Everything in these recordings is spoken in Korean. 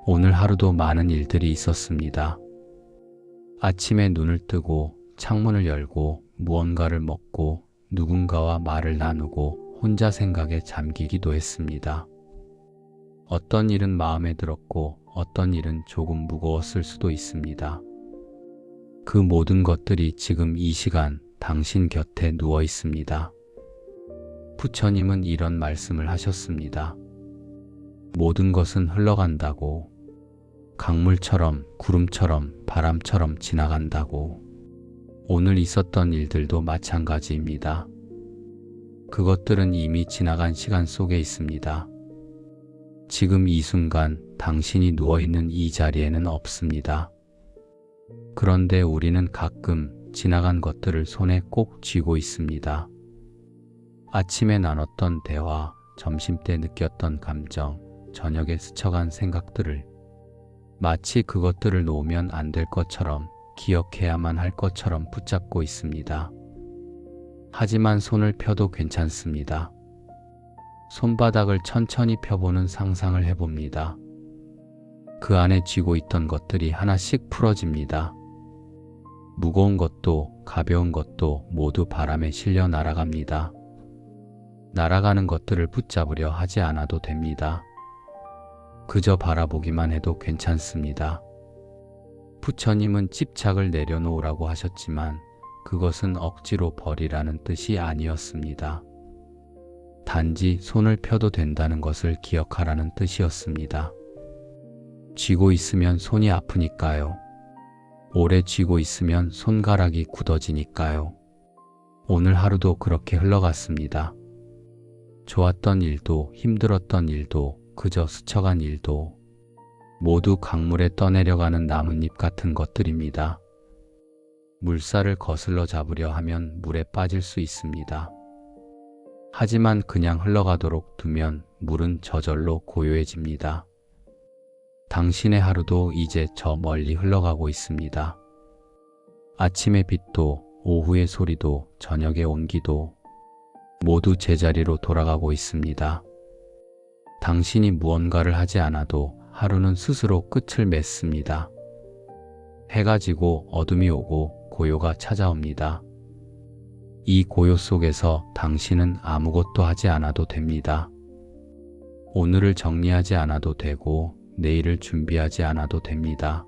오늘 하루도 많은 일들이 있었습니다. 아침에 눈을 뜨고 창문을 열고 무언가를 먹고 누군가와 말을 나누고 혼자 생각에 잠기기도 했습니다. 어떤 일은 마음에 들었고 어떤 일은 조금 무거웠을 수도 있습니다. 그 모든 것들이 지금 이 시간 당신 곁에 누워 있습니다. 부처님은 이런 말씀을 하셨습니다. 모든 것은 흘러간다고, 강물처럼, 구름처럼, 바람처럼 지나간다고. 오늘 있었던 일들도 마찬가지입니다. 그것들은 이미 지나간 시간 속에 있습니다. 지금 이 순간 당신이 누워있는 이 자리에는 없습니다. 그런데 우리는 가끔 지나간 것들을 손에 꼭 쥐고 있습니다. 아침에 나눴던 대화, 점심때 느꼈던 감정, 저녁에 스쳐간 생각들을 마치 그것들을 놓으면 안 될 것처럼, 기억해야만 할 것처럼 붙잡고 있습니다. 하지만 손을 펴도 괜찮습니다. 손바닥을 천천히 펴보는 상상을 해봅니다. 그 안에 쥐고 있던 것들이 하나씩 풀어집니다. 무거운 것도 가벼운 것도 모두 바람에 실려 날아갑니다. 날아가는 것들을 붙잡으려 하지 않아도 됩니다. 그저 바라보기만 해도 괜찮습니다. 부처님은 집착을 내려놓으라고 하셨지만 그것은 억지로 버리라는 뜻이 아니었습니다. 단지 손을 펴도 된다는 것을 기억하라는 뜻이었습니다. 쥐고 있으면 손이 아프니까요. 오래 쥐고 있으면 손가락이 굳어지니까요. 오늘 하루도 그렇게 흘러갔습니다. 좋았던 일도 힘들었던 일도 그저 스쳐간 일도 모두 강물에 떠내려가는 나뭇잎 같은 것들입니다. 물살을 거슬러 잡으려 하면 물에 빠질 수 있습니다. 하지만 그냥 흘러가도록 두면 물은 저절로 고요해집니다. 당신의 하루도 이제 저 멀리 흘러가고 있습니다. 아침의 빛도 오후의 소리도 저녁의 온기도 모두 제자리로 돌아가고 있습니다. 당신이 무언가를 하지 않아도 하루는 스스로 끝을 맺습니다. 해가 지고 어둠이 오고 고요가 찾아옵니다. 이 고요 속에서 당신은 아무것도 하지 않아도 됩니다. 오늘을 정리하지 않아도 되고 내일을 준비하지 않아도 됩니다.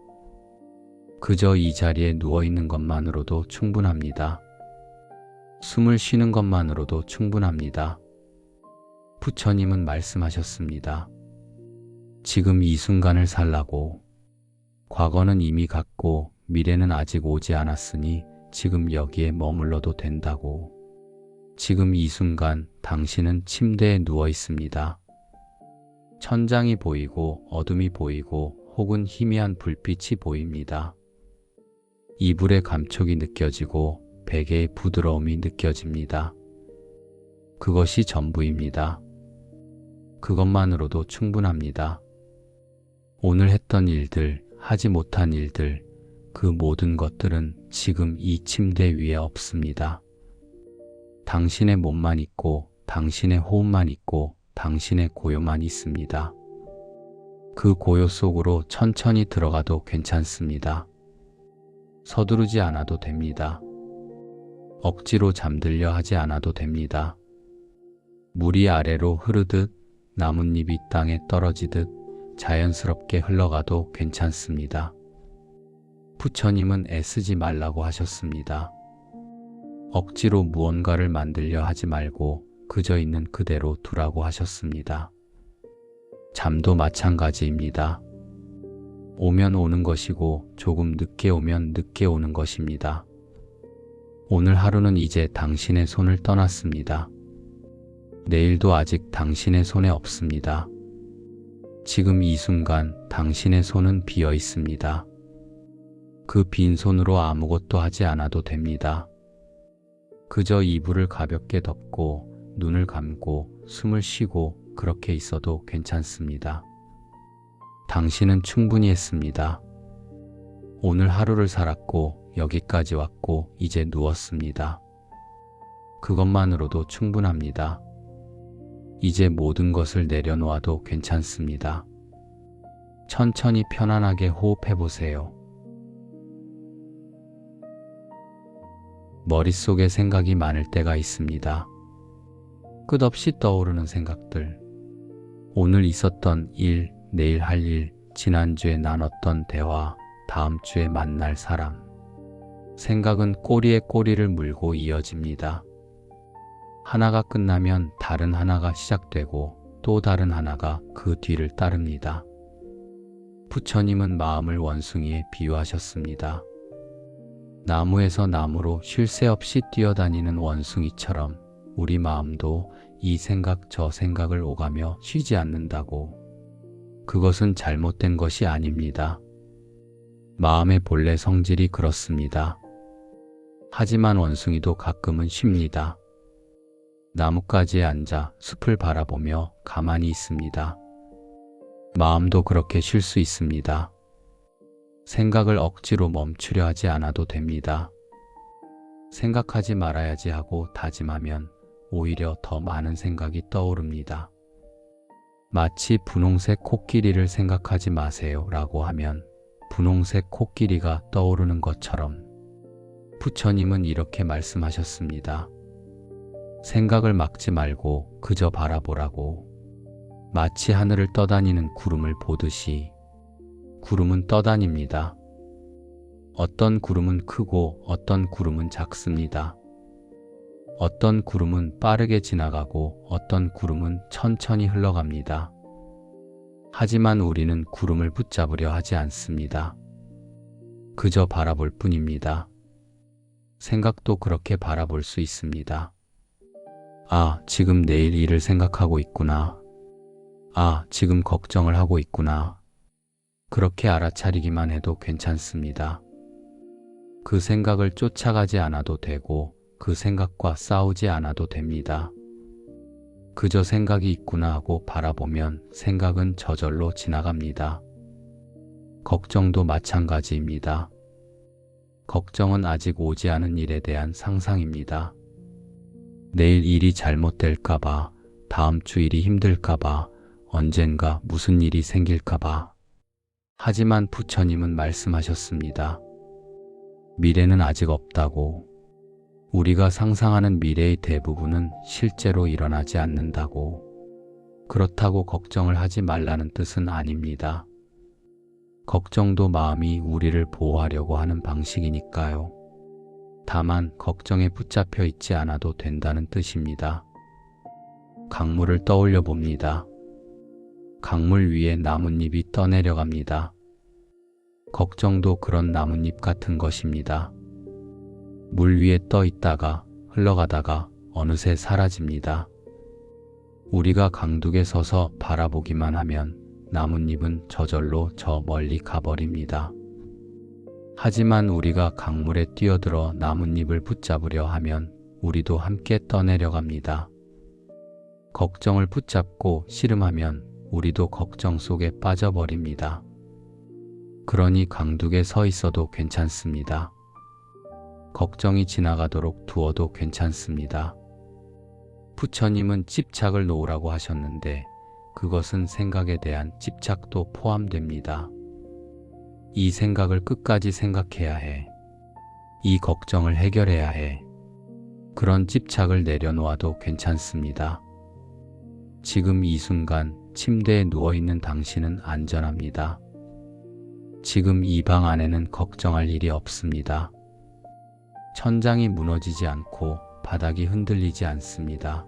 그저 이 자리에 누워있는 것만으로도 충분합니다. 숨을 쉬는 것만으로도 충분합니다. 부처님은 말씀하셨습니다. 지금 이 순간을 살라고. 과거는 이미 갔고 미래는 아직 오지 않았으니 지금 여기에 머물러도 된다고. 지금 이 순간 당신은 침대에 누워 있습니다. 천장이 보이고 어둠이 보이고 혹은 희미한 불빛이 보입니다. 이불의 감촉이 느껴지고 베개의 부드러움이 느껴집니다. 그것이 전부입니다. 그것만으로도 충분합니다. 오늘 했던 일들, 하지 못한 일들, 그 모든 것들은 지금 이 침대 위에 없습니다. 당신의 몸만 있고 당신의 호흡만 있고 당신의 고요만 있습니다. 그 고요 속으로 천천히 들어가도 괜찮습니다. 서두르지 않아도 됩니다. 억지로 잠들려 하지 않아도 됩니다. 물이 아래로 흐르듯 나뭇잎이 땅에 떨어지듯 자연스럽게 흘러가도 괜찮습니다. 부처님은 애쓰지 말라고 하셨습니다. 억지로 무언가를 만들려 하지 말고 그저 있는 그대로 두라고 하셨습니다. 잠도 마찬가지입니다. 오면 오는 것이고 조금 늦게 오면 늦게 오는 것입니다. 오늘 하루는 이제 당신의 손을 떠났습니다. 내일도 아직 당신의 손에 없습니다. 지금 이 순간 당신의 손은 비어 있습니다. 그 빈손으로 아무것도 하지 않아도 됩니다. 그저 이불을 가볍게 덮고 눈을 감고 숨을 쉬고 그렇게 있어도 괜찮습니다. 당신은 충분히 했습니다. 오늘 하루를 살았고 여기까지 왔고 이제 누웠습니다. 그것만으로도 충분합니다. 이제 모든 것을 내려놓아도 괜찮습니다. 천천히 편안하게 호흡해 보세요. 머릿속에 생각이 많을 때가 있습니다. 끝없이 떠오르는 생각들. 오늘 있었던 일, 내일 할 일, 지난주에 나눴던 대화, 다음 주에 만날 사람. 생각은 꼬리에 꼬리를 물고 이어집니다. 하나가 끝나면 다른 하나가 시작되고 또 다른 하나가 그 뒤를 따릅니다. 부처님은 마음을 원숭이에 비유하셨습니다. 나무에서 나무로 쉴 새 없이 뛰어다니는 원숭이처럼 우리 마음도 이 생각 저 생각을 오가며 쉬지 않는다고. 그것은 잘못된 것이 아닙니다. 마음의 본래 성질이 그렇습니다. 하지만 원숭이도 가끔은 쉽니다. 나뭇가지에 앉아 숲을 바라보며 가만히 있습니다. 마음도 그렇게 쉴 수 있습니다. 생각을 억지로 멈추려 하지 않아도 됩니다. 생각하지 말아야지 하고 다짐하면 오히려 더 많은 생각이 떠오릅니다. 마치 분홍색 코끼리를 생각하지 마세요 라고 하면 분홍색 코끼리가 떠오르는 것처럼 부처님은 이렇게 말씀하셨습니다. 생각을 막지 말고 그저 바라보라고. 마치 하늘을 떠다니는 구름을 보듯이. 구름은 떠다닙니다. 어떤 구름은 크고 어떤 구름은 작습니다. 어떤 구름은 빠르게 지나가고 어떤 구름은 천천히 흘러갑니다. 하지만 우리는 구름을 붙잡으려 하지 않습니다. 그저 바라볼 뿐입니다. 생각도 그렇게 바라볼 수 있습니다. 아, 지금 내일 일을 생각하고 있구나. 아, 지금 걱정을 하고 있구나. 그렇게 알아차리기만 해도 괜찮습니다. 그 생각을 쫓아가지 않아도 되고 그 생각과 싸우지 않아도 됩니다. 그저 생각이 있구나 하고 바라보면 생각은 저절로 지나갑니다. 걱정도 마찬가지입니다. 걱정은 아직 오지 않은 일에 대한 상상입니다. 내일 일이 잘못될까봐, 다음 주 일이 힘들까봐, 언젠가 무슨 일이 생길까봐. 하지만 부처님은 말씀하셨습니다. 미래는 아직 없다고. 우리가 상상하는 미래의 대부분은 실제로 일어나지 않는다고. 그렇다고 걱정을 하지 말라는 뜻은 아닙니다. 걱정도 마음이 우리를 보호하려고 하는 방식이니까요. 다만 걱정에 붙잡혀 있지 않아도 된다는 뜻입니다. 강물을 떠올려 봅니다. 강물 위에 나뭇잎이 떠내려갑니다. 걱정도 그런 나뭇잎 같은 것입니다. 물 위에 떠 있다가 흘러가다가 어느새 사라집니다. 우리가 강둑에 서서 바라보기만 하면 나뭇잎은 저절로 저 멀리 가버립니다. 하지만 우리가 강물에 뛰어들어 나뭇잎을 붙잡으려 하면 우리도 함께 떠내려갑니다. 걱정을 붙잡고 씨름하면 우리도 걱정 속에 빠져버립니다. 그러니 강둑에 서 있어도 괜찮습니다. 걱정이 지나가도록 두어도 괜찮습니다. 부처님은 집착을 놓으라고 하셨는데 그것은 생각에 대한 집착도 포함됩니다. 이 생각을 끝까지 생각해야 해. 이 걱정을 해결해야 해. 그런 집착을 내려놓아도 괜찮습니다. 지금 이 순간 침대에 누워있는 당신은 안전합니다. 지금 이 방 안에는 걱정할 일이 없습니다. 천장이 무너지지 않고 바닥이 흔들리지 않습니다.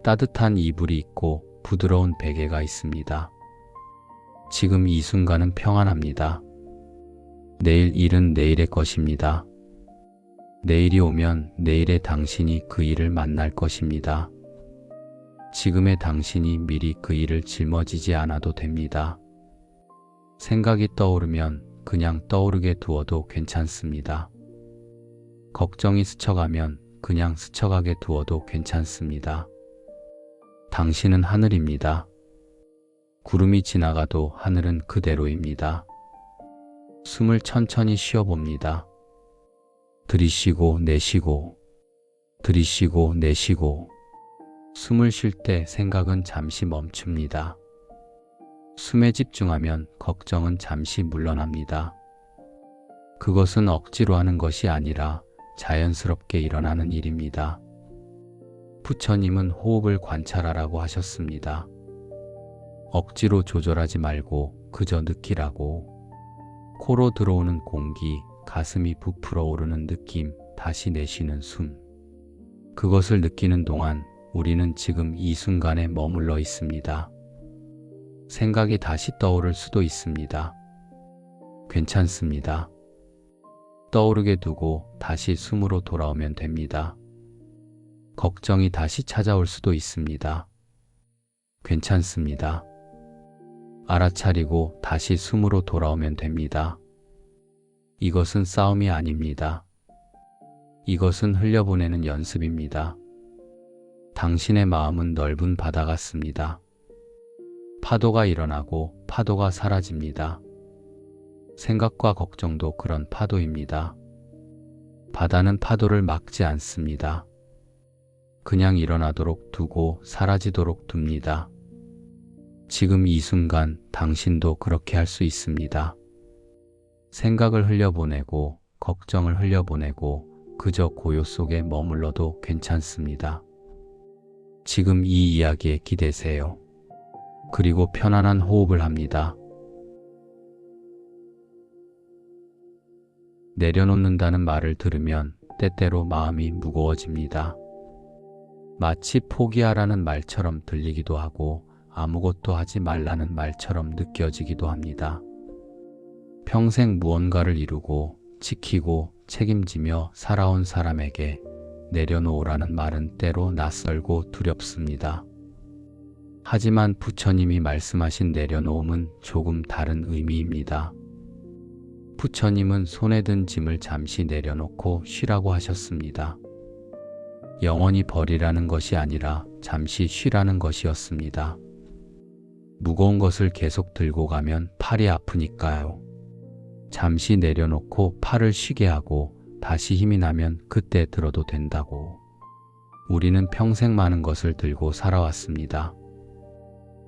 따뜻한 이불이 있고 부드러운 베개가 있습니다. 지금 이 순간은 평안합니다. 내일 일은 내일의 것입니다. 내일이 오면 내일의 당신이 그 일을 만날 것입니다. 지금의 당신이 미리 그 일을 짊어지지 않아도 됩니다. 생각이 떠오르면 그냥 떠오르게 두어도 괜찮습니다. 걱정이 스쳐가면 그냥 스쳐가게 두어도 괜찮습니다. 당신은 하늘입니다. 구름이 지나가도 하늘은 그대로입니다. 숨을 천천히 쉬어봅니다. 들이쉬고 내쉬고, 들이쉬고 내쉬고. 숨을 쉴 때 생각은 잠시 멈춥니다. 숨에 집중하면 걱정은 잠시 물러납니다. 그것은 억지로 하는 것이 아니라 자연스럽게 일어나는 일입니다. 부처님은 호흡을 관찰하라고 하셨습니다. 억지로 조절하지 말고 그저 느끼라고. 코로 들어오는 공기, 가슴이 부풀어 오르는 느낌, 다시 내쉬는 숨. 그것을 느끼는 동안 우리는 지금 이 순간에 머물러 있습니다. 생각이 다시 떠오를 수도 있습니다. 괜찮습니다. 떠오르게 두고 다시 숨으로 돌아오면 됩니다. 걱정이 다시 찾아올 수도 있습니다. 괜찮습니다. 알아차리고 다시 숨으로 돌아오면 됩니다. 이것은 싸움이 아닙니다. 이것은 흘려보내는 연습입니다. 당신의 마음은 넓은 바다 같습니다. 파도가 일어나고 파도가 사라집니다. 생각과 걱정도 그런 파도입니다. 바다는 파도를 막지 않습니다. 그냥 일어나도록 두고 사라지도록 둡니다. 지금 이 순간 당신도 그렇게 할 수 있습니다. 생각을 흘려보내고 걱정을 흘려보내고 그저 고요 속에 머물러도 괜찮습니다. 지금 이 이야기에 기대세요. 그리고 편안한 호흡을 합니다. 내려놓는다는 말을 들으면 때때로 마음이 무거워집니다. 마치 포기하라는 말처럼 들리기도 하고 아무것도 하지 말라는 말처럼 느껴지기도 합니다. 평생 무언가를 이루고 지키고 책임지며 살아온 사람에게 내려놓으라는 말은 때로 낯설고 두렵습니다. 하지만 부처님이 말씀하신 내려놓음은 조금 다른 의미입니다. 부처님은 손에 든 짐을 잠시 내려놓고 쉬라고 하셨습니다. 영원히 버리라는 것이 아니라 잠시 쉬라는 것이었습니다. 무거운 것을 계속 들고 가면 팔이 아프니까요. 잠시 내려놓고 팔을 쉬게 하고 다시 힘이 나면 그때 들어도 된다고. 우리는 평생 많은 것을 들고 살아왔습니다.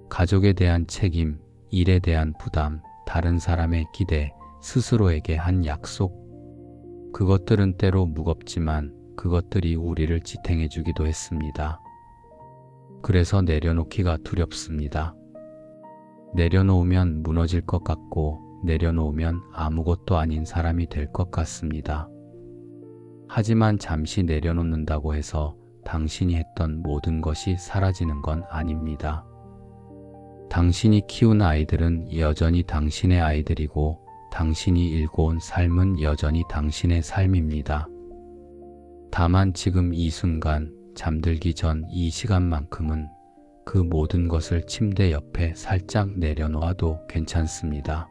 가족에 대한 책임, 일에 대한 부담, 다른 사람의 기대, 스스로에게 한 약속. 그것들은 때로 무겁지만 그것들이 우리를 지탱해 주기도 했습니다. 그래서 내려놓기가 두렵습니다. 내려놓으면 무너질 것 같고 내려놓으면 아무것도 아닌 사람이 될 것 같습니다. 하지만 잠시 내려놓는다고 해서 당신이 했던 모든 것이 사라지는 건 아닙니다. 당신이 키운 아이들은 여전히 당신의 아이들이고 당신이 일궈온 삶은 여전히 당신의 삶입니다. 다만 지금 이 순간 잠들기 전 이 시간만큼은 그 모든 것을 침대 옆에 살짝 내려놓아도 괜찮습니다.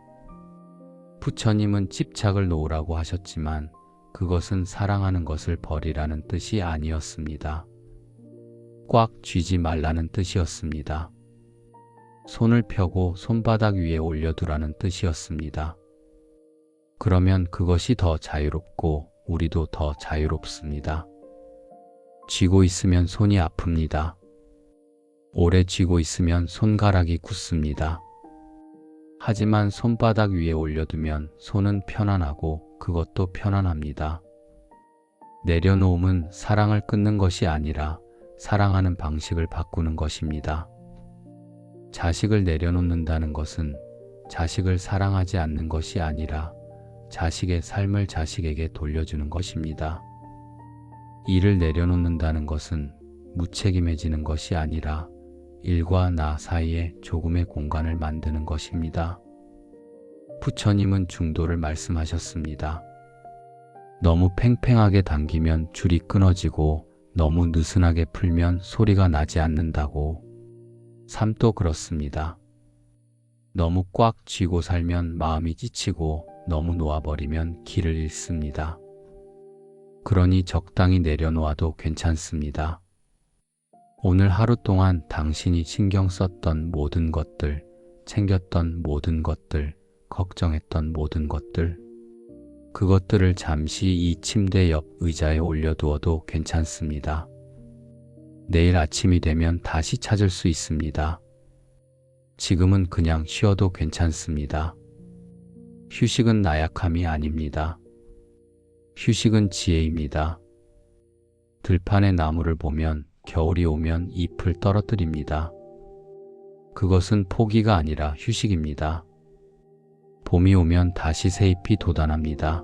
부처님은 집착을 놓으라고 하셨지만 그것은 사랑하는 것을 버리라는 뜻이 아니었습니다. 꽉 쥐지 말라는 뜻이었습니다. 손을 펴고 손바닥 위에 올려두라는 뜻이었습니다. 그러면 그것이 더 자유롭고 우리도 더 자유롭습니다. 쥐고 있으면 손이 아픕니다. 오래 쥐고 있으면 손가락이 굳습니다. 하지만 손바닥 위에 올려두면 손은 편안하고 그것도 편안합니다. 내려놓음은 사랑을 끊는 것이 아니라 사랑하는 방식을 바꾸는 것입니다. 자식을 내려놓는다는 것은 자식을 사랑하지 않는 것이 아니라 자식의 삶을 자식에게 돌려주는 것입니다. 일을 내려놓는다는 것은 무책임해지는 것이 아니라 일과 나 사이에 조금의 공간을 만드는 것입니다. 부처님은 중도를 말씀하셨습니다. 너무 팽팽하게 당기면 줄이 끊어지고 너무 느슨하게 풀면 소리가 나지 않는다고. 삶도 그렇습니다. 너무 꽉 쥐고 살면 마음이 지치고 너무 놓아버리면 길을 잃습니다. 그러니 적당히 내려놓아도 괜찮습니다. 오늘 하루 동안 당신이 신경 썼던 모든 것들, 챙겼던 모든 것들, 걱정했던 모든 것들, 그것들을 잠시 이 침대 옆 의자에 올려두어도 괜찮습니다. 내일 아침이 되면 다시 찾을 수 있습니다. 지금은 그냥 쉬어도 괜찮습니다. 휴식은 나약함이 아닙니다. 휴식은 지혜입니다. 들판의 나무를 보면 겨울이 오면 잎을 떨어뜨립니다. 그것은 포기가 아니라 휴식입니다. 봄이 오면 다시 새 잎이 돋아납니다.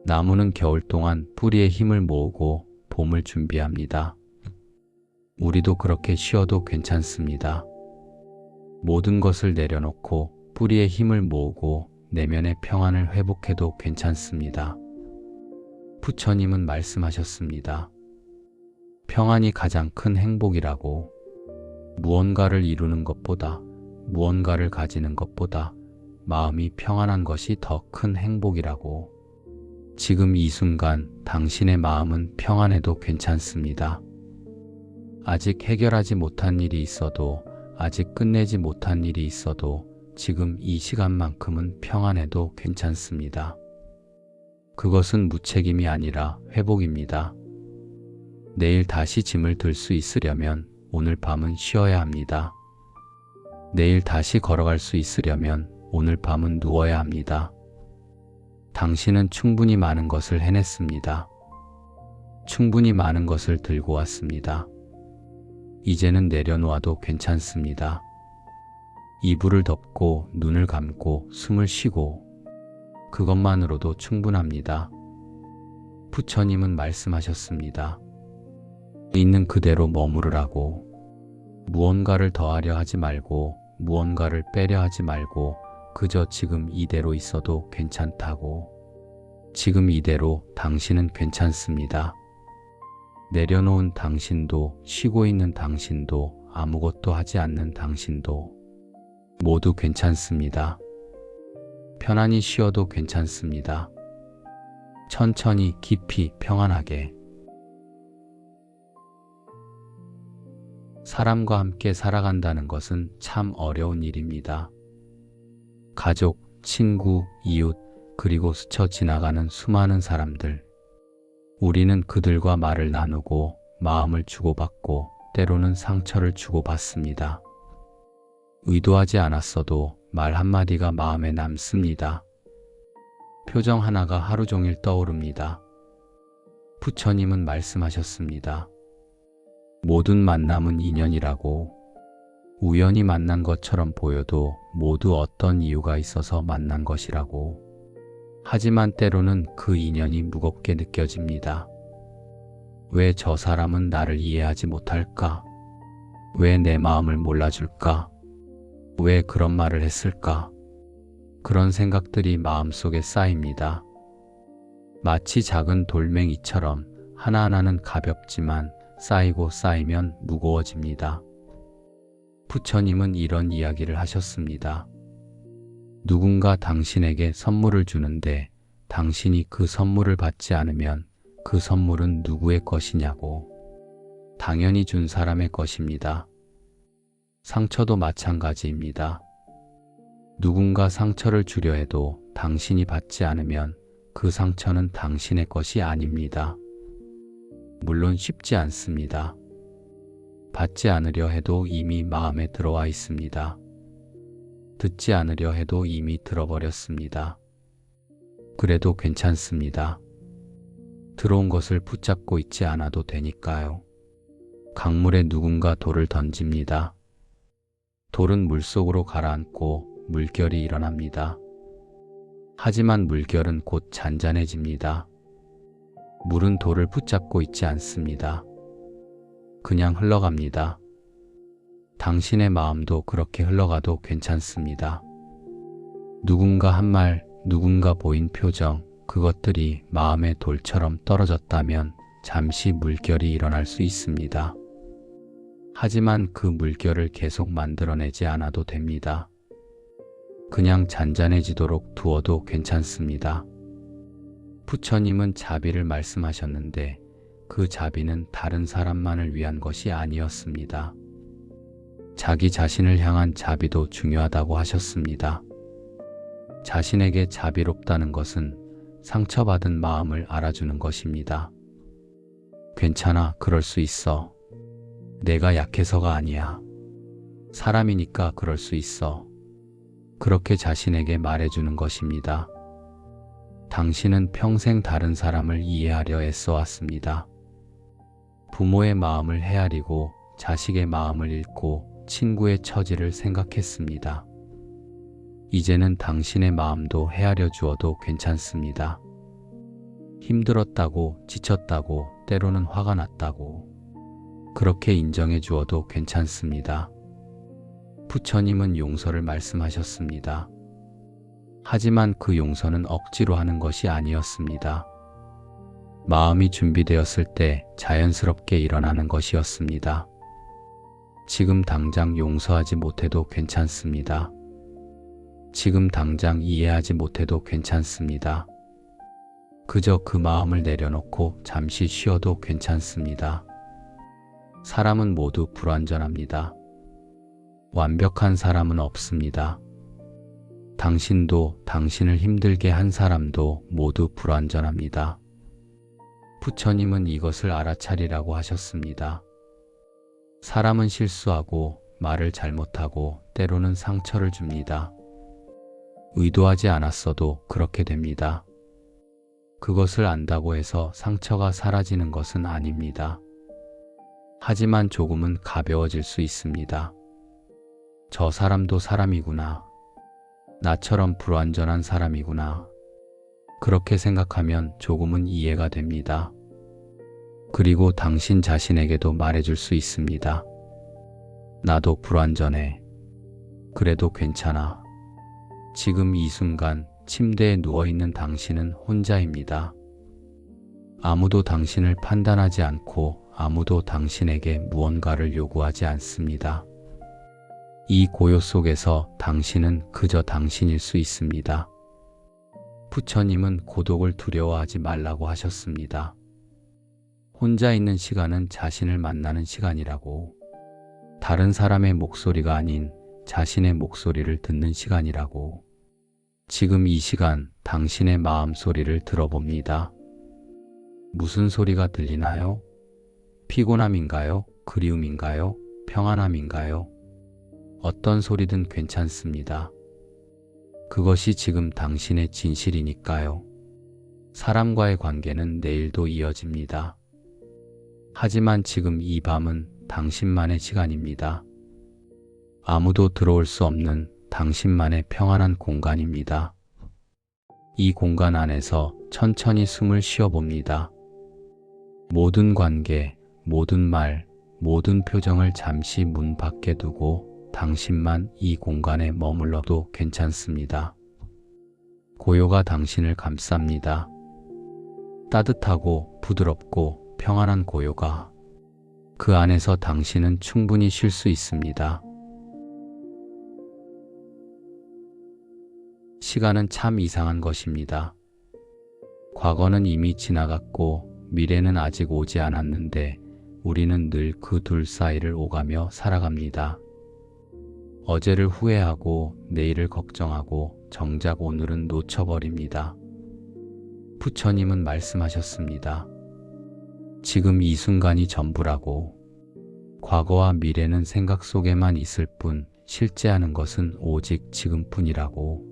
나무는 겨울 동안 뿌리에 힘을 모으고 봄을 준비합니다. 우리도 그렇게 쉬어도 괜찮습니다. 모든 것을 내려놓고 뿌리에 힘을 모으고 내면의 평안을 회복해도 괜찮습니다. 부처님은 말씀하셨습니다. 평안이 가장 큰 행복이라고. 무언가를 이루는 것보다, 무언가를 가지는 것보다 마음이 평안한 것이 더 큰 행복이라고. 지금 이 순간 당신의 마음은 평안해도 괜찮습니다. 아직 해결하지 못한 일이 있어도, 아직 끝내지 못한 일이 있어도 지금 이 시간만큼은 평안해도 괜찮습니다. 그것은 무책임이 아니라 회복입니다. 내일 다시 짐을 들 수 있으려면 오늘 밤은 쉬어야 합니다. 내일 다시 걸어갈 수 있으려면 오늘 밤은 누워야 합니다. 당신은 충분히 많은 것을 해냈습니다. 충분히 많은 것을 들고 왔습니다. 이제는 내려놓아도 괜찮습니다. 이불을 덮고 눈을 감고 숨을 쉬고 그것만으로도 충분합니다. 부처님은 말씀하셨습니다. 있는 그대로 머무르라고. 무언가를 더하려 하지 말고 무언가를 빼려 하지 말고 그저 지금 이대로 있어도 괜찮다고. 지금 이대로 당신은 괜찮습니다. 내려놓은 당신도, 쉬고 있는 당신도, 아무것도 하지 않는 당신도 모두 괜찮습니다. 편안히 쉬어도 괜찮습니다. 천천히, 깊이, 평안하게. 사람과 함께 살아간다는 것은 참 어려운 일입니다. 가족, 친구, 이웃, 그리고 스쳐 지나가는 수많은 사람들. 우리는 그들과 말을 나누고 마음을 주고받고 때로는 상처를 주고받습니다. 의도하지 않았어도 말 한마디가 마음에 남습니다. 표정 하나가 하루 종일 떠오릅니다. 부처님은 말씀하셨습니다. 모든 만남은 인연이라고. 우연히 만난 것처럼 보여도 모두 어떤 이유가 있어서 만난 것이라고. 하지만 때로는 그 인연이 무겁게 느껴집니다. 왜 저 사람은 나를 이해하지 못할까? 왜 내 마음을 몰라줄까? 왜 그런 말을 했을까? 그런 생각들이 마음속에 쌓입니다. 마치 작은 돌멩이처럼 하나하나는 가볍지만 쌓이고 쌓이면 무거워집니다. 부처님은 이런 이야기를 하셨습니다. 누군가 당신에게 선물을 주는데 당신이 그 선물을 받지 않으면 그 선물은 누구의 것이냐고. 당연히 준 사람의 것입니다. 상처도 마찬가지입니다. 누군가 상처를 주려 해도 당신이 받지 않으면 그 상처는 당신의 것이 아닙니다. 물론 쉽지 않습니다. 받지 않으려 해도 이미 마음에 들어와 있습니다. 듣지 않으려 해도 이미 들어버렸습니다. 그래도 괜찮습니다. 들어온 것을 붙잡고 있지 않아도 되니까요. 강물에 누군가 돌을 던집니다. 돌은 물속으로 가라앉고 물결이 일어납니다. 하지만 물결은 곧 잔잔해집니다. 물은 돌을 붙잡고 있지 않습니다. 그냥 흘러갑니다. 당신의 마음도 그렇게 흘러가도 괜찮습니다. 누군가 한 말, 누군가 보인 표정, 그것들이 마음의 돌처럼 떨어졌다면 잠시 물결이 일어날 수 있습니다. 하지만 그 물결을 계속 만들어내지 않아도 됩니다. 그냥 잔잔해지도록 두어도 괜찮습니다. 부처님은 자비를 말씀하셨는데 그 자비는 다른 사람만을 위한 것이 아니었습니다. 자기 자신을 향한 자비도 중요하다고 하셨습니다. 자신에게 자비롭다는 것은 상처받은 마음을 알아주는 것입니다. 괜찮아, 그럴 수 있어. 내가 약해서가 아니야. 사람이니까 그럴 수 있어. 그렇게 자신에게 말해주는 것입니다. 당신은 평생 다른 사람을 이해하려 애써왔습니다. 부모의 마음을 헤아리고 자식의 마음을 읽고 친구의 처지를 생각했습니다. 이제는 당신의 마음도 헤아려 주어도 괜찮습니다. 힘들었다고, 지쳤다고, 때로는 화가 났다고 그렇게 인정해 주어도 괜찮습니다. 부처님은 용서를 말씀하셨습니다. 하지만 그 용서는 억지로 하는 것이 아니었습니다. 마음이 준비되었을 때 자연스럽게 일어나는 것이었습니다. 지금 당장 용서하지 못해도 괜찮습니다. 지금 당장 이해하지 못해도 괜찮습니다. 그저 그 마음을 내려놓고 잠시 쉬어도 괜찮습니다. 사람은 모두 불완전합니다. 완벽한 사람은 없습니다. 당신도 당신을 힘들게 한 사람도 모두 불완전합니다. 부처님은 이것을 알아차리라고 하셨습니다. 사람은 실수하고 말을 잘못하고 때로는 상처를 줍니다. 의도하지 않았어도 그렇게 됩니다. 그것을 안다고 해서 상처가 사라지는 것은 아닙니다. 하지만 조금은 가벼워질 수 있습니다. 저 사람도 사람이구나. 나처럼 불완전한 사람이구나. 그렇게 생각하면 조금은 이해가 됩니다. 그리고 당신 자신에게도 말해줄 수 있습니다. 나도 불완전해. 그래도 괜찮아. 지금 이 순간 침대에 누워있는 당신은 혼자입니다. 아무도 당신을 판단하지 않고 아무도 당신에게 무언가를 요구하지 않습니다. 이 고요 속에서 당신은 그저 당신일 수 있습니다. 부처님은 고독을 두려워하지 말라고 하셨습니다. 혼자 있는 시간은 자신을 만나는 시간이라고, 다른 사람의 목소리가 아닌 자신의 목소리를 듣는 시간이라고. 지금 이 시간 당신의 마음 소리를 들어봅니다. 무슨 소리가 들리나요? 피곤함인가요? 그리움인가요? 평안함인가요? 어떤 소리든 괜찮습니다. 그것이 지금 당신의 진실이니까요. 사람과의 관계는 내일도 이어집니다. 하지만 지금 이 밤은 당신만의 시간입니다. 아무도 들어올 수 없는 당신만의 평안한 공간입니다. 이 공간 안에서 천천히 숨을 쉬어봅니다. 모든 관계, 모든 말, 모든 표정을 잠시 문 밖에 두고 당신만 이 공간에 머물러도 괜찮습니다. 고요가 당신을 감쌉니다. 따뜻하고 부드럽고 평안한 고요가. 그 안에서 당신은 충분히 쉴 수 있습니다. 시간은 참 이상한 것입니다. 과거는 이미 지나갔고 미래는 아직 오지 않았는데 우리는 늘 그 둘 사이를 오가며 살아갑니다. 어제를 후회하고 내일을 걱정하고 정작 오늘은 놓쳐버립니다. 부처님은 말씀하셨습니다. 지금 이 순간이 전부라고. 과거와 미래는 생각 속에만 있을 뿐 실제 하는 것은 오직 지금뿐이라고.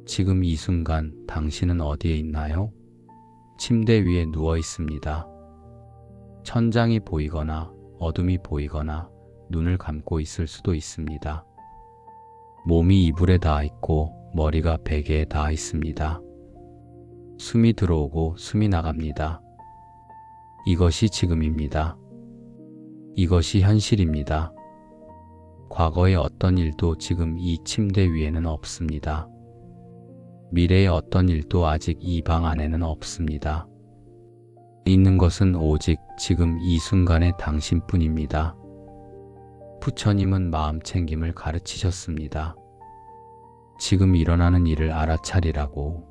지금 이 순간 당신은 어디에 있나요? 침대 위에 누워 있습니다. 천장이 보이거나 어둠이 보이거나 눈을 감고 있을 수도 있습니다. 몸이 이불에 닿아 있고 머리가 베개에 닿아 있습니다. 숨이 들어오고 숨이 나갑니다. 이것이 지금입니다. 이것이 현실입니다. 과거의 어떤 일도 지금 이 침대 위에는 없습니다. 미래의 어떤 일도 아직 이 방 안에는 없습니다. 있는 것은 오직 지금 이 순간의 당신뿐입니다. 부처님은 마음 챙김을 가르치셨습니다. 지금 일어나는 일을 알아차리라고.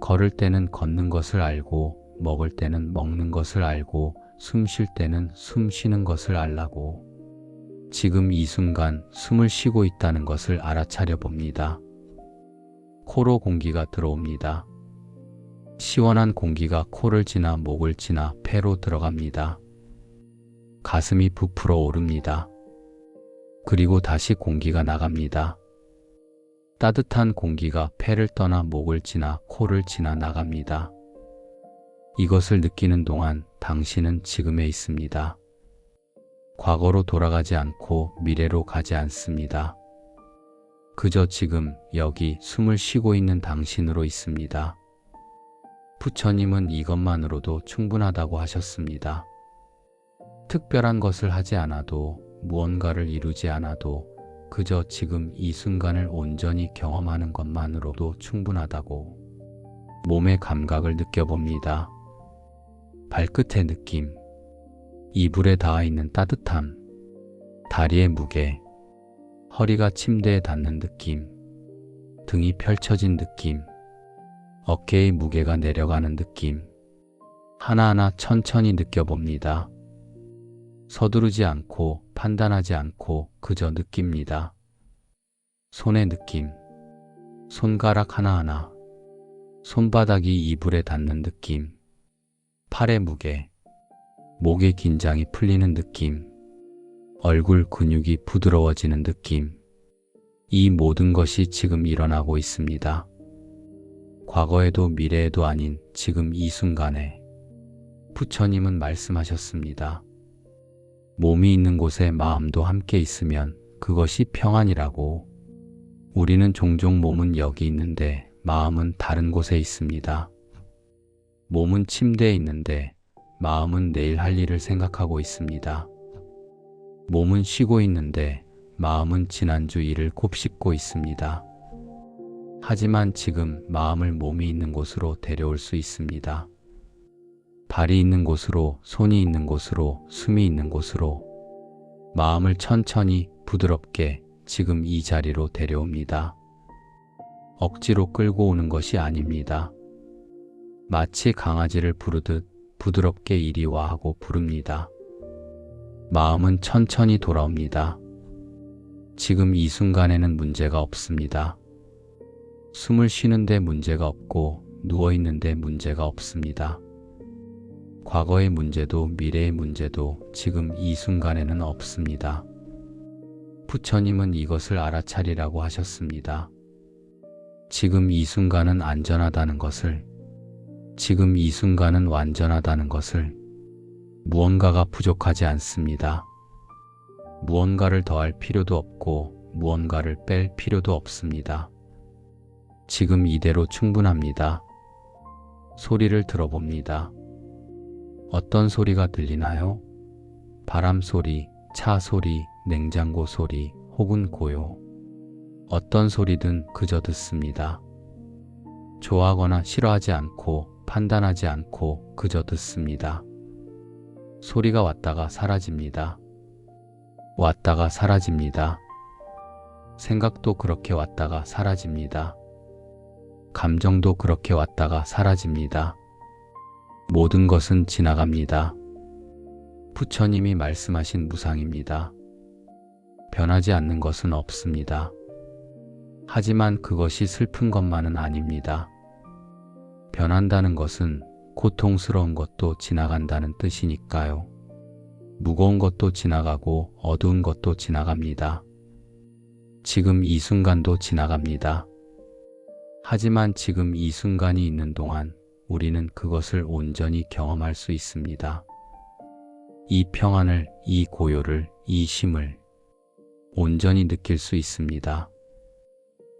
걸을 때는 걷는 것을 알고, 먹을 때는 먹는 것을 알고, 숨 쉴 때는 숨 쉬는 것을 알라고. 지금 이 순간 숨을 쉬고 있다는 것을 알아차려 봅니다. 코로 공기가 들어옵니다. 시원한 공기가 코를 지나 목을 지나 폐로 들어갑니다. 가슴이 부풀어 오릅니다. 그리고 다시 공기가 나갑니다. 따뜻한 공기가 폐를 떠나 목을 지나 코를 지나 나갑니다. 이것을 느끼는 동안 당신은 지금에 있습니다. 과거로 돌아가지 않고 미래로 가지 않습니다. 그저 지금 여기 숨을 쉬고 있는 당신으로 있습니다. 부처님은 이것만으로도 충분하다고 하셨습니다. 특별한 것을 하지 않아도, 무언가를 이루지 않아도 그저 지금 이 순간을 온전히 경험하는 것만으로도 충분하다고. 몸의 감각을 느껴봅니다. 발끝의 느낌, 이불에 닿아 있는 따뜻함, 다리의 무게, 허리가 침대에 닿는 느낌, 등이 펼쳐진 느낌, 어깨의 무게가 내려가는 느낌, 하나하나 천천히 느껴봅니다. 서두르지 않고 판단하지 않고 그저 느낍니다. 손의 느낌, 손가락 하나하나, 손바닥이 이불에 닿는 느낌, 팔의 무게, 목의 긴장이 풀리는 느낌, 얼굴 근육이 부드러워지는 느낌, 이 모든 것이 지금 일어나고 있습니다. 과거에도 미래에도 아닌 지금 이 순간에. 부처님은 말씀하셨습니다. 몸이 있는 곳에 마음도 함께 있으면 그것이 평안이라고. 우리는 종종 몸은 여기 있는데 마음은 다른 곳에 있습니다. 몸은 침대에 있는데 마음은 내일 할 일을 생각하고 있습니다. 몸은 쉬고 있는데 마음은 지난주 일을 곱씹고 있습니다. 하지만 지금 마음을 몸이 있는 곳으로 데려올 수 있습니다. 발이 있는 곳으로, 손이 있는 곳으로, 숨이 있는 곳으로 마음을 천천히 부드럽게 지금 이 자리로 데려옵니다. 억지로 끌고 오는 것이 아닙니다. 마치 강아지를 부르듯 부드럽게 이리 와 하고 부릅니다. 마음은 천천히 돌아옵니다. 지금 이 순간에는 문제가 없습니다. 숨을 쉬는데 문제가 없고 누워있는데 문제가 없습니다. 과거의 문제도 미래의 문제도 지금 이 순간에는 없습니다. 부처님은 이것을 알아차리라고 하셨습니다. 지금 이 순간은 안전하다는 것을, 지금 이 순간은 완전하다는 것을, 무언가가 부족하지 않습니다. 무언가를 더할 필요도 없고 무언가를 뺄 필요도 없습니다. 지금 이대로 충분합니다. 소리를 들어봅니다. 어떤 소리가 들리나요? 바람 소리, 차 소리, 냉장고 소리, 혹은 고요. 어떤 소리든 그저 듣습니다. 좋아하거나 싫어하지 않고 판단하지 않고 그저 듣습니다. 소리가 왔다가 사라집니다. 왔다가 사라집니다. 생각도 그렇게 왔다가 사라집니다. 감정도 그렇게 왔다가 사라집니다. 모든 것은 지나갑니다. 부처님이 말씀하신 무상입니다. 변하지 않는 것은 없습니다. 하지만 그것이 슬픈 것만은 아닙니다. 변한다는 것은 고통스러운 것도 지나간다는 뜻이니까요. 무거운 것도 지나가고 어두운 것도 지나갑니다. 지금 이 순간도 지나갑니다. 하지만 지금 이 순간이 있는 동안 우리는 그것을 온전히 경험할 수 있습니다. 이 평안을, 이 고요를, 이 쉼을 온전히 느낄 수 있습니다.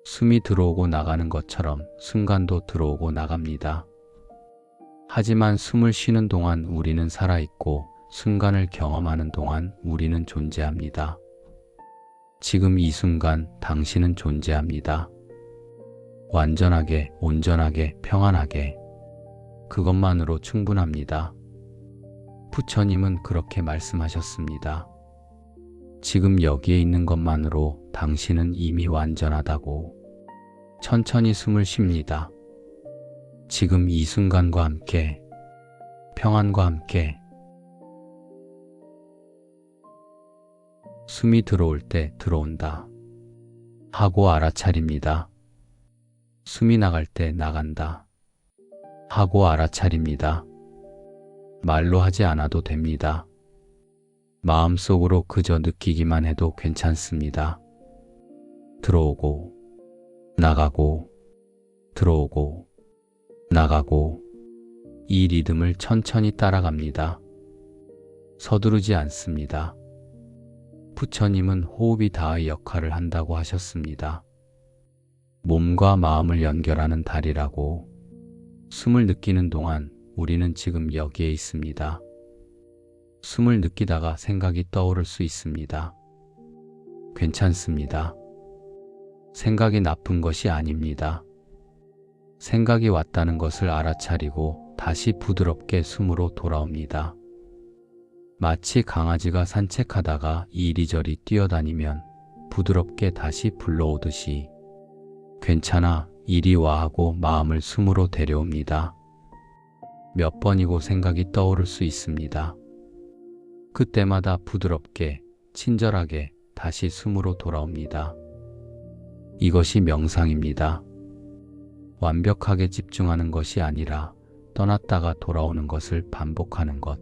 숨이 들어오고 나가는 것처럼 순간도 들어오고 나갑니다. 하지만 숨을 쉬는 동안 우리는 살아있고 순간을 경험하는 동안 우리는 존재합니다. 지금 이 순간 당신은 존재합니다. 완전하게, 온전하게, 평안하게. 그것만으로 충분합니다. 부처님은 그렇게 말씀하셨습니다. 지금 여기에 있는 것만으로 당신은 이미 완전하다고. 천천히 숨을 쉽니다. 지금 이 순간과 함께, 평안과 함께. 숨이 들어올 때 들어온다 하고 알아차립니다. 숨이 나갈 때 나간다 하고 알아차립니다. 말로 하지 않아도 됩니다. 마음속으로 그저 느끼기만 해도 괜찮습니다. 들어오고, 나가고, 들어오고, 나가고, 이 리듬을 천천히 따라갑니다. 서두르지 않습니다. 부처님은 호흡이 다의 역할을 한다고 하셨습니다. 몸과 마음을 연결하는 다리라고. 숨을 느끼는 동안 우리는 지금 여기에 있습니다. 숨을 느끼다가 생각이 떠오를 수 있습니다. 괜찮습니다. 생각이 나쁜 것이 아닙니다. 생각이 왔다는 것을 알아차리고 다시 부드럽게 숨으로 돌아옵니다. 마치 강아지가 산책하다가 이리저리 뛰어다니면 부드럽게 다시 불러오듯이 괜찮아, 이리 와 하고 마음을 숨으로 데려옵니다. 몇 번이고 생각이 떠오를 수 있습니다. 그때마다 부드럽게, 친절하게 다시 숨으로 돌아옵니다. 이것이 명상입니다. 완벽하게 집중하는 것이 아니라 떠났다가 돌아오는 것을 반복하는 것.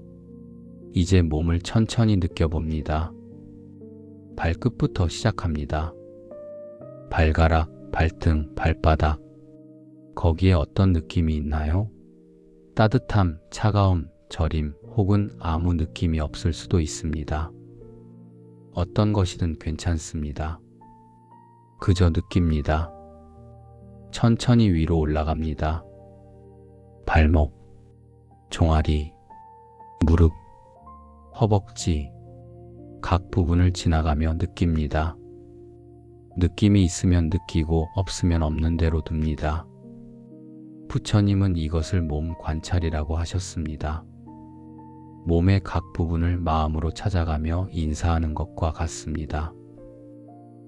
이제 몸을 천천히 느껴봅니다. 발끝부터 시작합니다. 발가락, 발등, 발바닥. 거기에 어떤 느낌이 있나요? 따뜻함, 차가움, 저림 혹은 아무 느낌이 없을 수도 있습니다. 어떤 것이든 괜찮습니다. 그저 느낍니다. 천천히 위로 올라갑니다. 발목, 종아리, 무릎, 허벅지, 각 부분을 지나가며 느낍니다. 느낌이 있으면 느끼고 없으면 없는 대로 둡니다. 부처님은 이것을 몸 관찰이라고 하셨습니다. 몸의 각 부분을 마음으로 찾아가며 인사하는 것과 같습니다.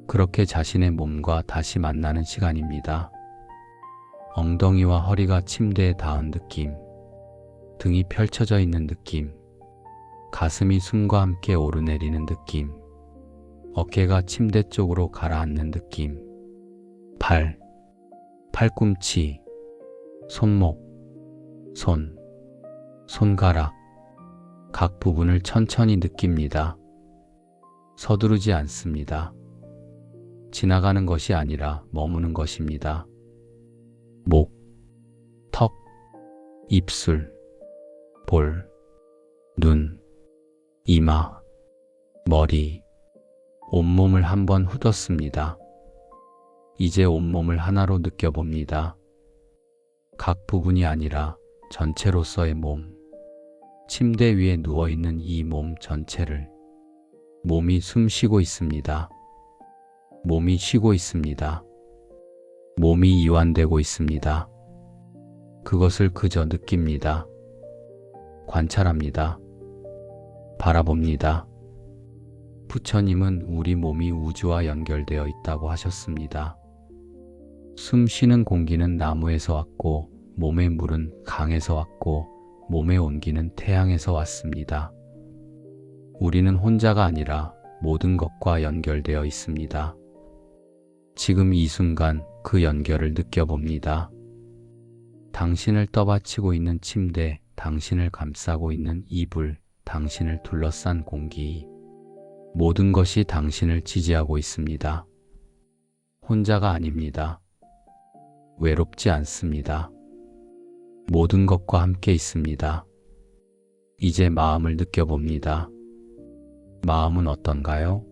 그렇게 자신의 몸과 다시 만나는 시간입니다. 엉덩이와 허리가 침대에 닿은 느낌, 등이 펼쳐져 있는 느낌, 가슴이 숨과 함께 오르내리는 느낌, 어깨가 침대 쪽으로 가라앉는 느낌, 팔, 팔꿈치, 손목, 손, 손가락, 각 부분을 천천히 느낍니다. 서두르지 않습니다. 지나가는 것이 아니라 머무는 것입니다. 목, 턱, 입술, 볼, 눈, 이마, 머리, 온몸을 한번 훑었습니다. 이제 온몸을 하나로 느껴봅니다. 각 부분이 아니라 전체로서의 몸, 침대 위에 누워있는 이 몸 전체를. 몸이 숨 쉬고 있습니다. 몸이 쉬고 있습니다. 몸이 이완되고 있습니다. 그것을 그저 느낍니다. 관찰합니다. 바라봅니다. 부처님은 우리 몸이 우주와 연결되어 있다고 하셨습니다. 숨 쉬는 공기는 나무에서 왔고, 몸의 물은 강에서 왔고, 몸의 온기는 태양에서 왔습니다. 우리는 혼자가 아니라 모든 것과 연결되어 있습니다. 지금 이 순간 그 연결을 느껴봅니다. 당신을 떠받치고 있는 침대, 당신을 감싸고 있는 이불, 당신을 둘러싼 공기, 모든 것이 당신을 지지하고 있습니다. 혼자가 아닙니다. 외롭지 않습니다. 모든 것과 함께 있습니다. 이제 마음을 느껴봅니다. 마음은 어떤가요?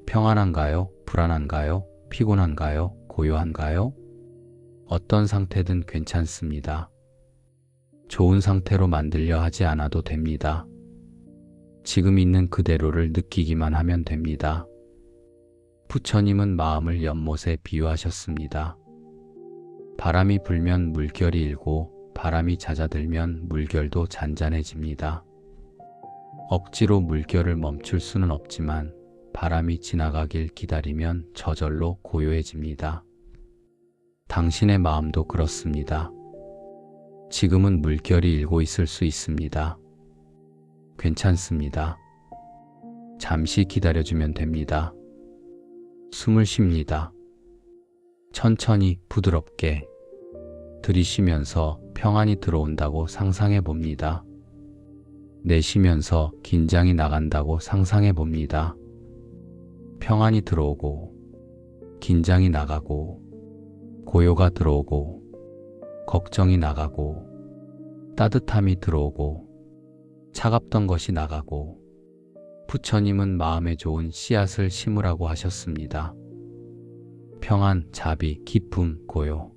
평안한가요? 불안한가요? 피곤한가요? 고요한가요? 어떤 상태든 괜찮습니다. 좋은 상태로 만들려 하지 않아도 됩니다. 지금 있는 그대로를 느끼기만 하면 됩니다. 부처님은 마음을 연못에 비유하셨습니다. 바람이 불면 물결이 일고 바람이 잦아들면 물결도 잔잔해집니다. 억지로 물결을 멈출 수는 없지만 바람이 지나가길 기다리면 저절로 고요해집니다. 당신의 마음도 그렇습니다. 지금은 물결이 일고 있을 수 있습니다. 괜찮습니다. 잠시 기다려주면 됩니다. 숨을 쉽니다. 천천히 부드럽게 들이쉬면서 평안이 들어온다고 상상해 봅니다. 내쉬면서 긴장이 나간다고 상상해 봅니다. 평안이 들어오고, 긴장이 나가고, 고요가 들어오고, 걱정이 나가고, 따뜻함이 들어오고, 차갑던 것이 나가고, 부처님은 마음에 좋은 씨앗을 심으라고 하셨습니다. 평안, 자비, 기쁨, 고요.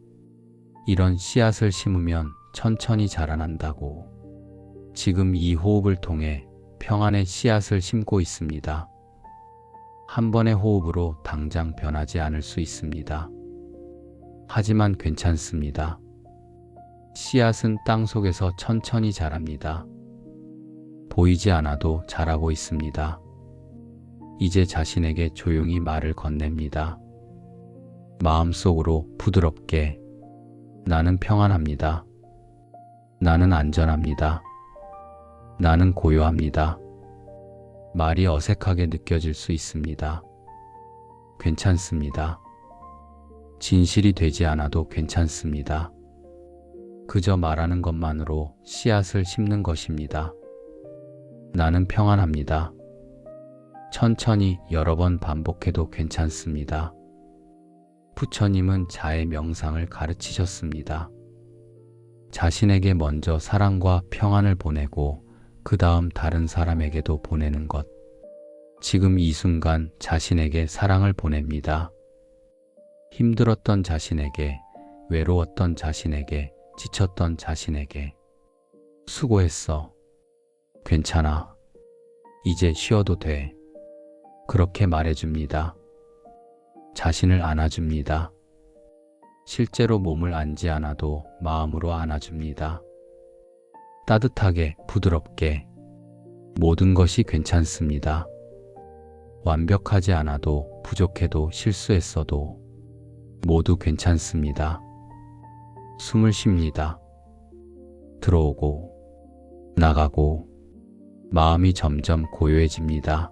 이런 씨앗을 심으면 천천히 자라난다고. 지금 이 호흡을 통해 평안의 씨앗을 심고 있습니다. 한 번의 호흡으로 당장 변하지 않을 수 있습니다. 하지만 괜찮습니다. 씨앗은 땅 속에서 천천히 자랍니다. 보이지 않아도 자라고 있습니다. 이제 자신에게 조용히 말을 건넵니다. 마음속으로 부드럽게 나는 평안합니다. 나는 안전합니다. 나는 고요합니다. 말이 어색하게 느껴질 수 있습니다. 괜찮습니다. 진실이 되지 않아도 괜찮습니다. 그저 말하는 것만으로 씨앗을 심는 것입니다. 나는 평안합니다. 천천히 여러 번 반복해도 괜찮습니다. 부처님은 자의 명상을 가르치셨습니다. 자신에게 먼저 사랑과 평안을 보내고 그 다음 다른 사람에게도 보내는 것. 지금 이 순간 자신에게 사랑을 보냅니다. 힘들었던 자신에게, 외로웠던 자신에게, 지쳤던 자신에게. 수고했어. 괜찮아. 이제 쉬어도 돼. 그렇게 말해줍니다. 자신을 안아줍니다. 실제로 몸을 안지 않아도 마음으로 안아줍니다. 따뜻하게, 부드럽게. 모든 것이 괜찮습니다. 완벽하지 않아도, 부족해도, 실수했어도 모두 괜찮습니다. 숨을 쉽니다. 들어오고, 나가고, 마음이 점점 고요해집니다.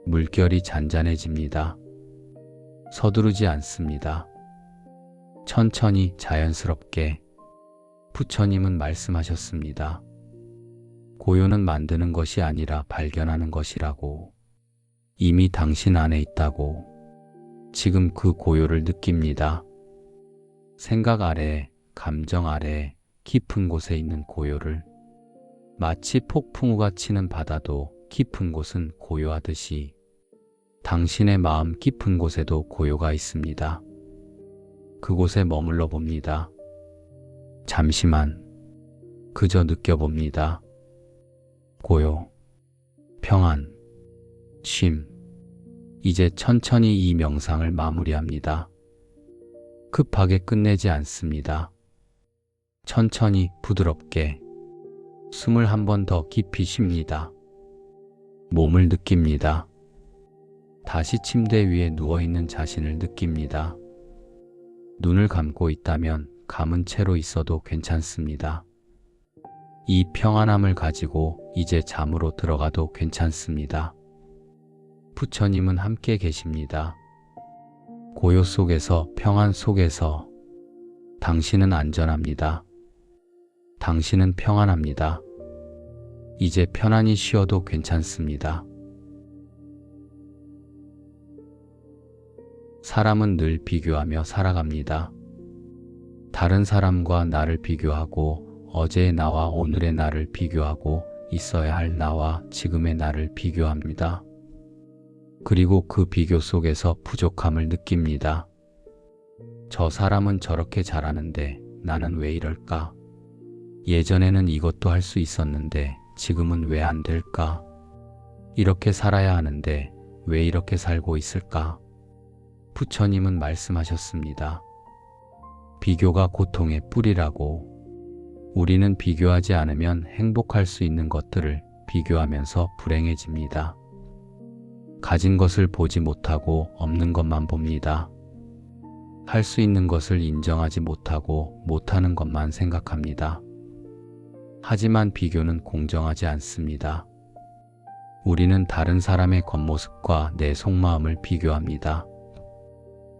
물결이 잔잔해집니다. 서두르지 않습니다. 천천히 자연스럽게. 부처님은 말씀하셨습니다. 고요는 만드는 것이 아니라 발견하는 것이라고. 이미 당신 안에 있다고. 지금 그 고요를 느낍니다. 생각 아래, 감정 아래, 깊은 곳에 있는 고요를. 마치 폭풍우가 치는 바다도 깊은 곳은 고요하듯이 당신의 마음 깊은 곳에도 고요가 있습니다. 그곳에 머물러 봅니다. 잠시만 그저 느껴봅니다. 고요, 평안, 쉼. 이제 천천히 이 명상을 마무리합니다. 급하게 끝내지 않습니다. 천천히 부드럽게 숨을 한 번 더 깊이 쉽니다. 몸을 느낍니다. 다시 침대 위에 누워있는 자신을 느낍니다. 눈을 감고 있다면 감은 채로 있어도 괜찮습니다. 이 평안함을 가지고 이제 잠으로 들어가도 괜찮습니다. 부처님은 함께 계십니다. 고요 속에서, 평안 속에서 당신은 안전합니다. 당신은 평안합니다. 이제 편안히 쉬어도 괜찮습니다. 사람은 늘 비교하며 살아갑니다. 다른 사람과 나를 비교하고 어제의 나와 오늘의 나를 비교하고 있어야 할 나와 지금의 나를 비교합니다. 그리고 그 비교 속에서 부족함을 느낍니다. 저 사람은 저렇게 잘하는데 나는 왜 이럴까? 예전에는 이것도 할 수 있었는데 지금은 왜 안 될까? 이렇게 살아야 하는데 왜 이렇게 살고 있을까? 부처님은 말씀하셨습니다. 비교가 고통의 뿌리라고. 우리는 비교하지 않으면 행복할 수 있는 것들을 비교하면서 불행해집니다. 가진 것을 보지 못하고 없는 것만 봅니다. 할 수 있는 것을 인정하지 못하고 못하는 것만 생각합니다. 하지만 비교는 공정하지 않습니다. 우리는 다른 사람의 겉모습과 내 속마음을 비교합니다.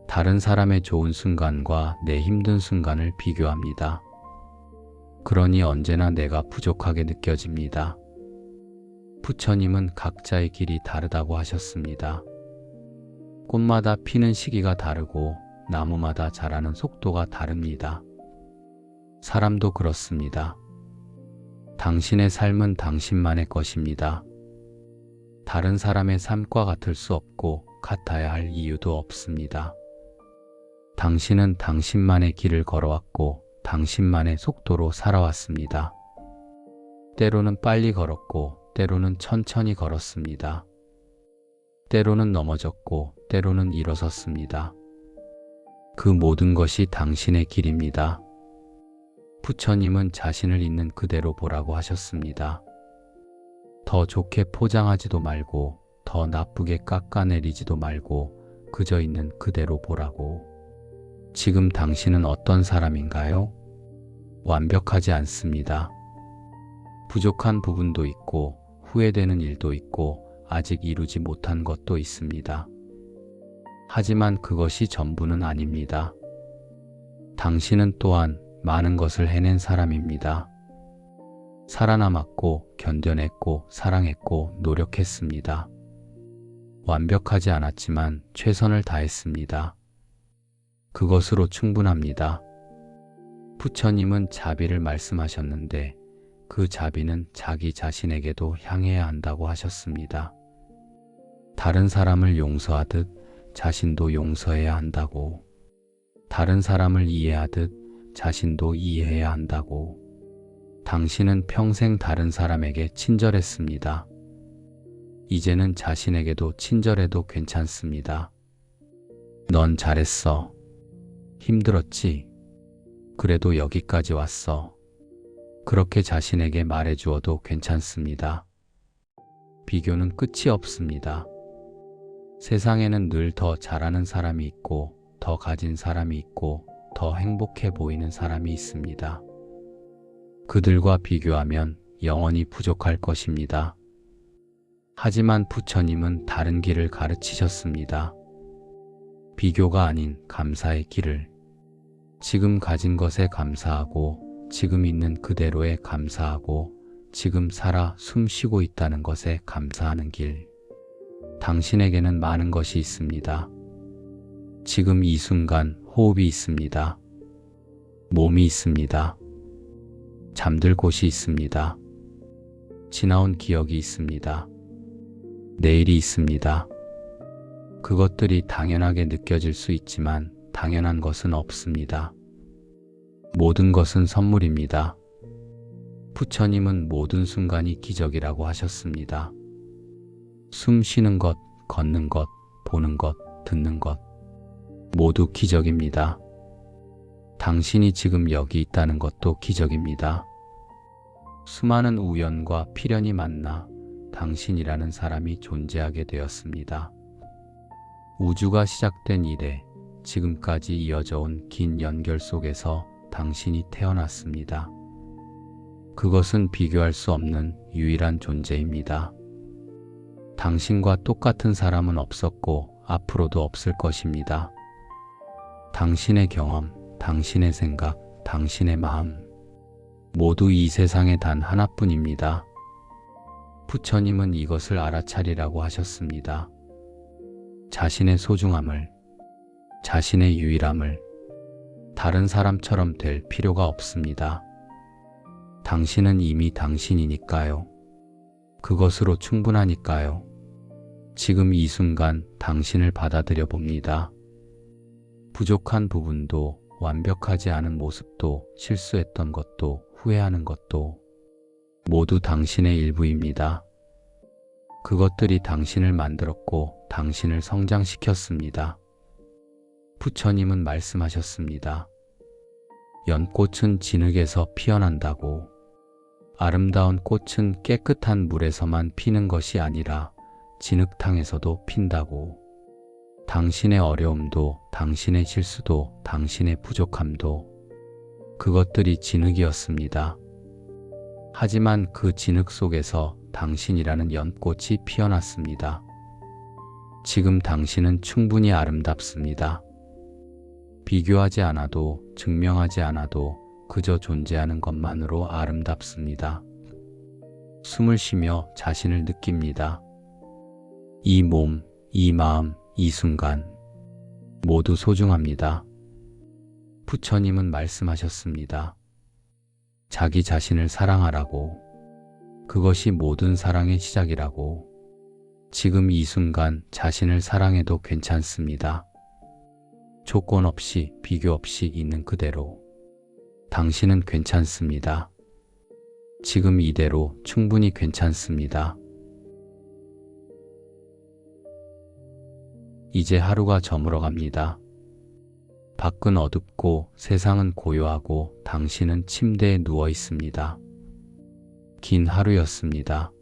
다른 사람의 좋은 순간과 내 힘든 순간을 비교합니다. 그러니 언제나 내가 부족하게 느껴집니다. 부처님은 각자의 길이 다르다고 하셨습니다. 꽃마다 피는 시기가 다르고 나무마다 자라는 속도가 다릅니다. 사람도 그렇습니다. 당신의 삶은 당신만의 것입니다. 다른 사람의 삶과 같을 수 없고 같아야 할 이유도 없습니다. 당신은 당신만의 길을 걸어왔고 당신만의 속도로 살아왔습니다. 때로는 빨리 걸었고 때로는 천천히 걸었습니다. 때로는 넘어졌고 때로는 일어섰습니다. 그 모든 것이 당신의 길입니다. 부처님은 자신을 있는 그대로 보라고 하셨습니다. 더 좋게 포장하지도 말고 더 나쁘게 깎아내리지도 말고 그저 있는 그대로 보라고. 지금 당신은 어떤 사람인가요? 완벽하지 않습니다. 부족한 부분도 있고 후회되는 일도 있고 아직 이루지 못한 것도 있습니다. 하지만 그것이 전부는 아닙니다. 당신은 또한 많은 것을 해낸 사람입니다. 살아남았고 견뎌냈고 사랑했고 노력했습니다. 완벽하지 않았지만 최선을 다했습니다. 그것으로 충분합니다. 부처님은 자비를 말씀하셨는데 그 자비는 자기 자신에게도 향해야 한다고 하셨습니다. 다른 사람을 용서하듯 자신도 용서해야 한다고. 다른 사람을 이해하듯 자신도 이해해야 한다고. 당신은 평생 다른 사람에게 친절했습니다. 이제는 자신에게도 친절해도 괜찮습니다. 넌 잘했어. 힘들었지. 그래도 여기까지 왔어. 그렇게 자신에게 말해주어도 괜찮습니다. 비교는 끝이 없습니다. 세상에는 늘 더 잘하는 사람이 있고 더 가진 사람이 있고 더 행복해 보이는 사람이 있습니다. 그들과 비교하면 영원히 부족할 것입니다. 하지만 부처님은 다른 길을 가르치셨습니다. 비교가 아닌 감사의 길을. 지금 가진 것에 감사하고 지금 있는 그대로에 감사하고 지금 살아 숨 쉬고 있다는 것에 감사하는 길. 당신에게는 많은 것이 있습니다. 지금 이 순간 호흡이 있습니다. 몸이 있습니다. 잠들 곳이 있습니다. 지나온 기억이 있습니다. 내일이 있습니다. 그것들이 당연하게 느껴질 수 있지만 당연한 것은 없습니다. 모든 것은 선물입니다. 부처님은 모든 순간이 기적이라고 하셨습니다. 숨 쉬는 것, 걷는 것, 보는 것, 듣는 것 모두 기적입니다. 당신이 지금 여기 있다는 것도 기적입니다. 수많은 우연과 필연이 만나 당신이라는 사람이 존재하게 되었습니다. 우주가 시작된 이래 지금까지 이어져 온 긴 연결 속에서 당신이 태어났습니다. 그것은 비교할 수 없는 유일한 존재입니다. 당신과 똑같은 사람은 없었고 앞으로도 없을 것입니다. 당신의 경험, 당신의 생각, 당신의 마음 모두 이 세상에 단 하나뿐입니다. 부처님은 이것을 알아차리라고 하셨습니다. 자신의 소중함을, 자신의 유일함을 다른 사람처럼 될 필요가 없습니다. 당신은 이미 당신이니까요. 그것으로 충분하니까요. 지금 이 순간 당신을 받아들여 봅니다. 부족한 부분도 완벽하지 않은 모습도 실수했던 것도 후회하는 것도 모두 당신의 일부입니다. 그것들이 당신을 만들었고 당신을 성장시켰습니다. 부처님은 말씀하셨습니다. 연꽃은 진흙에서 피어난다고. 아름다운 꽃은 깨끗한 물에서만 피는 것이 아니라 진흙탕에서도 핀다고. 당신의 어려움도, 당신의 실수도, 당신의 부족함도 그것들이 진흙이었습니다. 하지만 그 진흙 속에서 당신이라는 연꽃이 피어났습니다. 지금 당신은 충분히 아름답습니다. 비교하지 않아도, 증명하지 않아도 그저 존재하는 것만으로 아름답습니다. 숨을 쉬며 자신을 느낍니다. 이 몸, 이 마음, 이 순간 모두 소중합니다. 부처님은 말씀하셨습니다. 자기 자신을 사랑하라고. 그것이 모든 사랑의 시작이라고. 지금 이 순간 자신을 사랑해도 괜찮습니다. 조건 없이, 비교 없이 있는 그대로. 당신은 괜찮습니다. 지금 이대로 충분히 괜찮습니다. 이제 하루가 저물어 갑니다. 밖은 어둡고 세상은 고요하고 당신은 침대에 누워 있습니다. 긴 하루였습니다.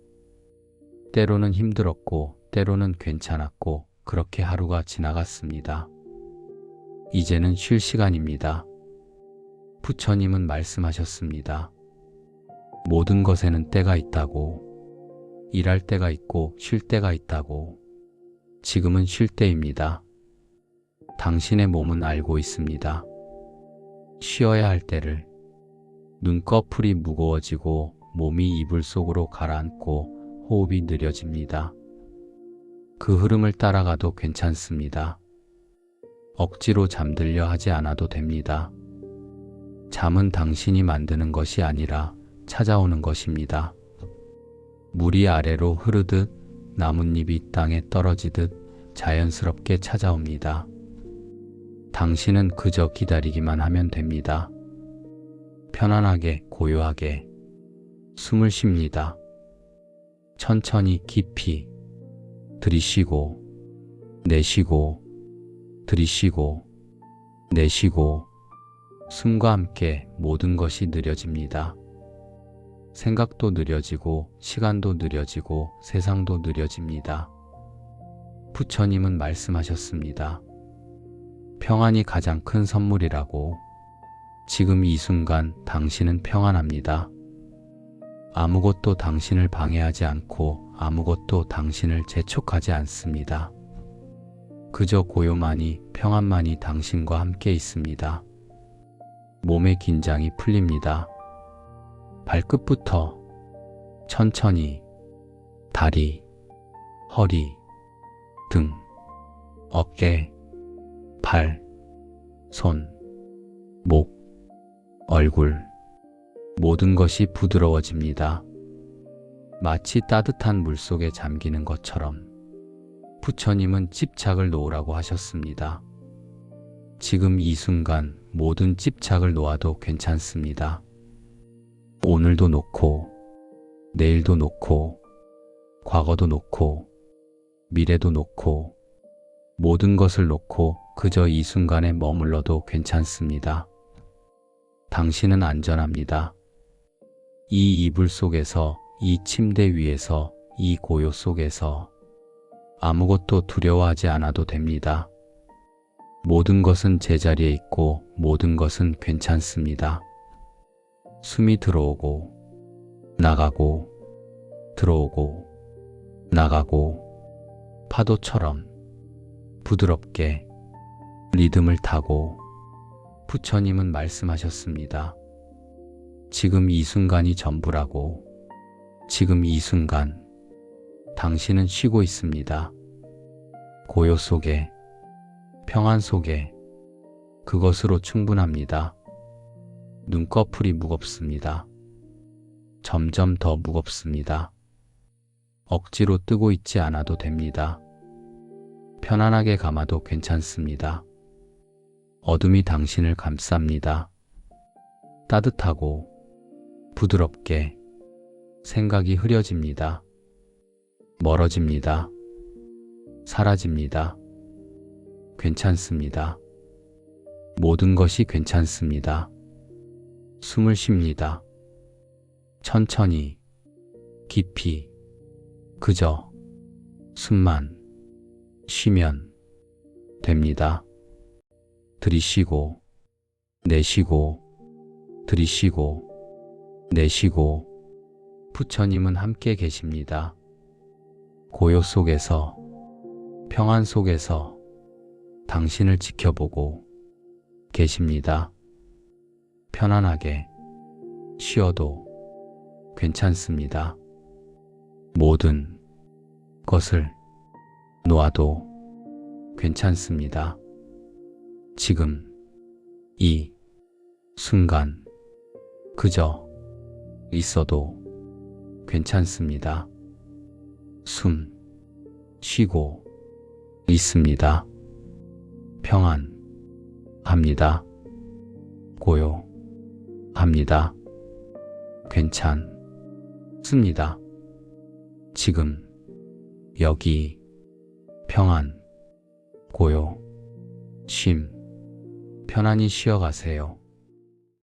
때로는 힘들었고 때로는 괜찮았고 그렇게 하루가 지나갔습니다. 이제는 쉴 시간입니다. 부처님은 말씀하셨습니다. 모든 것에는 때가 있다고. 일할 때가 있고 쉴 때가 있다고. 지금은 쉴 때입니다. 당신의 몸은 알고 있습니다. 쉬어야 할 때를. 눈꺼풀이 무거워지고 몸이 이불 속으로 가라앉고 호흡이 느려집니다. 그 흐름을 따라가도 괜찮습니다. 억지로 잠들려 하지 않아도 됩니다. 잠은 당신이 만드는 것이 아니라 찾아오는 것입니다. 물이 아래로 흐르듯 나뭇잎이 땅에 떨어지듯 자연스럽게 찾아옵니다. 당신은 그저 기다리기만 하면 됩니다. 편안하게, 고요하게 숨을 쉽니다. 천천히 깊이 들이쉬고 내쉬고 들이쉬고 내쉬고 숨과 함께 모든 것이 느려집니다. 생각도 느려지고 시간도 느려지고 세상도 느려집니다. 부처님은 말씀하셨습니다. 평안이 가장 큰 선물이라고. 지금 이 순간 당신은 평안합니다. 아무것도 당신을 방해하지 않고 아무것도 당신을 재촉하지 않습니다. 그저 고요만이, 평안만이 당신과 함께 있습니다. 몸의 긴장이 풀립니다. 발끝부터 천천히 다리, 허리, 등, 어깨, 발, 손, 목, 얼굴, 모든 것이 부드러워집니다. 마치 따뜻한 물속에 잠기는 것처럼. 부처님은 집착을 놓으라고 하셨습니다. 지금 이 순간 모든 집착을 놓아도 괜찮습니다. 오늘도 놓고, 내일도 놓고, 과거도 놓고, 미래도 놓고, 모든 것을 놓고 그저 이 순간에 머물러도 괜찮습니다. 당신은 안전합니다. 이 이불 속에서, 이 침대 위에서, 이 고요 속에서 아무것도 두려워하지 않아도 됩니다. 모든 것은 제자리에 있고 모든 것은 괜찮습니다. 숨이 들어오고 나가고 들어오고 나가고 파도처럼 부드럽게 리듬을 타고. 부처님은 말씀하셨습니다. 지금 이 순간이 전부라고. 지금 이 순간 당신은 쉬고 있습니다. 고요 속에, 평안 속에. 그것으로 충분합니다. 눈꺼풀이 무겁습니다. 점점 더 무겁습니다. 억지로 뜨고 있지 않아도 됩니다. 편안하게 감아도 괜찮습니다. 어둠이 당신을 감쌉니다. 따뜻하고 부드럽게 생각이 흐려집니다. 멀어집니다. 사라집니다. 괜찮습니다. 모든 것이 괜찮습니다. 숨을 쉽니다. 천천히, 깊이, 그저 숨만 쉬면 됩니다. 들이쉬고, 내쉬고, 들이쉬고, 내쉬고. 부처님은 함께 계십니다. 고요 속에서, 평안 속에서 당신을 지켜보고 계십니다. 편안하게 쉬어도 괜찮습니다. 모든 것을 놓아도 괜찮습니다. 지금 이 순간 그저 있어도 괜찮습니다. 숨 쉬고 있습니다. 평안합니다. 고요합니다. 괜찮습니다. 지금 여기 평안, 고요, 쉼, 편안히 쉬어가세요.